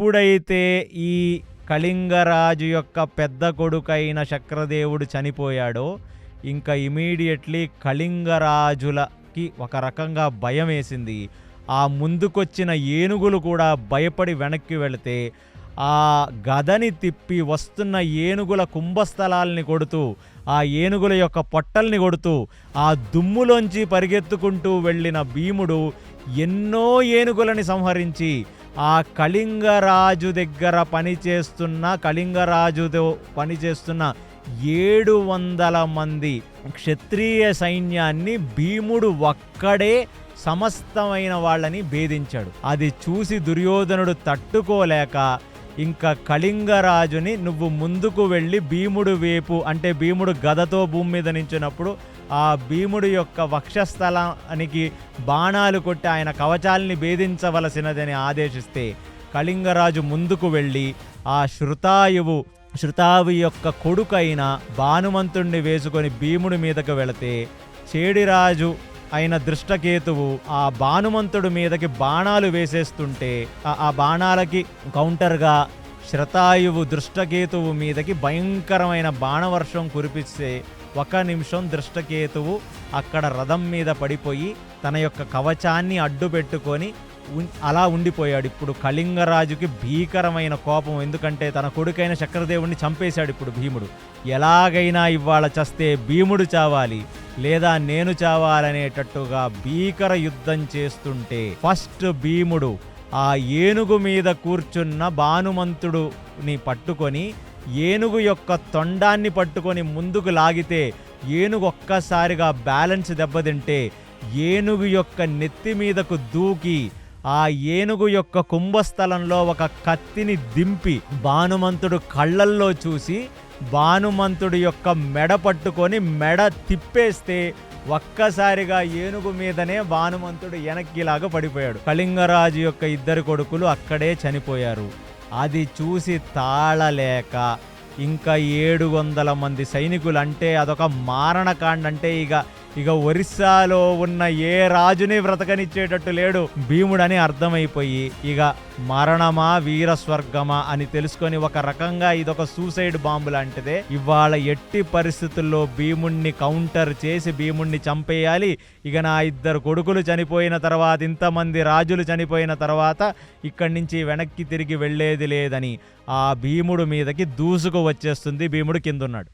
ఎప్పుడైతే ఈ కళింగరాజు యొక్క పెద్ద కొడుకైన శక్రదేవుడు చనిపోయాడో ఇంకా ఇమీడియట్లీ కళింగరాజులకి ఒక రకంగా భయం వేసింది. ఆ ముందుకొచ్చిన ఏనుగులు కూడా భయపడి వెనక్కి వెళితే ఆ గదని తిప్పి వస్తున్న ఏనుగుల కుంభస్థలాల్ని కొడుతూ, ఆ ఏనుగుల యొక్క పొట్టల్ని కొడుతూ, ఆ దుమ్ములోంచి పరిగెత్తుకుంటూ వెళ్ళిన భీముడు ఎన్నో ఏనుగులని సంహరించి ఆ కళింగరాజు దగ్గర కళింగరాజుతో పనిచేస్తున్న 700 మంది క్షత్రియ సైన్యాన్ని భీముడు ఒక్కడే సమస్తమైన వాళ్ళని భేదించాడు. అది చూసి దుర్యోధనుడు తట్టుకోలేక ఇంకా కళింగరాజుని నువ్వు ముందుకు వెళ్ళి భీముడు వేపు, అంటే భీముడు గదతో భూమి మీద నించున్నప్పుడు ఆ భీముడు యొక్క వక్షస్థలానికి బాణాలు కొట్టి ఆయన కవచాల్ని భేదించవలసినదని ఆదేశిస్తే కళింగరాజు ముందుకు వెళ్ళి ఆ శృతావి యొక్క కొడుకైన భానుమంతుణ్ణి వేసుకొని భీముడి మీదకు వెళితే చేడిరాజు అయిన దృష్టకేతువు ఆ భానుమంతుడి మీదకి బాణాలు వేసేస్తుంటే ఆ బాణాలకి కౌంటర్గా శృతాయువు దృష్టకేతువు మీదకి భయంకరమైన బాణవర్షం కురిపిస్తే 1 నిమిషం దృష్టకేతువు అక్కడ రథం మీద పడిపోయి తన యొక్క కవచాన్ని అడ్డు పెట్టుకొని అలా ఉండిపోయాడు. ఇప్పుడు కళింగరాజుకి భీకరమైన కోపం, ఎందుకంటే తన కొడుకైన శక్రదేవుణ్ణి చంపేశాడు. ఇప్పుడు భీముడు ఎలాగైనా ఇవాళ చస్తే భీముడు చావాలి లేదా నేను చావాలనేటట్టుగా భీకర యుద్ధం చేస్తుంటే ఫస్ట్ భీముడు ఆ ఏనుగు మీద కూర్చున్న భానుమంతుడుని పట్టుకొని ఏనుగు యొక్క తొండాన్ని పట్టుకొని ముందుకు లాగితే ఏనుగు ఒక్కసారిగా బ్యాలెన్స్ దెబ్బతింటే ఏనుగు యొక్క నెత్తి మీదకు దూకి ఆ ఏనుగు యొక్క కుంభస్థలంలో ఒక కత్తిని దింపి భానుమంతుడు కళ్ళల్లో చూసి భానుమంతుడి యొక్క మెడ పట్టుకొని మెడ తిప్పేస్తే ఒక్కసారిగా ఏనుగు మీదనే భానుమంతుడు వెనక్కిలాగా పడిపోయాడు. కళింగరాజు యొక్క 2 కొడుకులు అక్కడే చనిపోయారు. అది చూసి తాళలేక ఇంకా 700 మంది సైనికులు, అంటే అదొక మారణకాండ. అంటే ఇక ఒరిస్సాలో ఉన్న ఏ రాజుని బ్రతకనిచ్చేటట్టు లేడు భీముడని అర్థమైపోయి ఇక మరణమా వీరస్వర్గమా అని తెలుసుకొని ఒక రకంగా ఇదొక సూసైడ్ బాంబు లాంటిదే. ఇవాళ ఎట్టి పరిస్థితుల్లో భీముణ్ణి కౌంటర్ చేసి భీముణ్ణి చంపేయాలి. ఇక నా 2 కొడుకులు చనిపోయిన తర్వాత, ఇంతమంది రాజులు చనిపోయిన తర్వాత ఇక్కడి నుంచి వెనక్కి తిరిగి వెళ్ళేది లేదని ఆ భీముడు మీదకి దూసుకు వచ్చేస్తుంది. భీముడు కిందున్నాడు.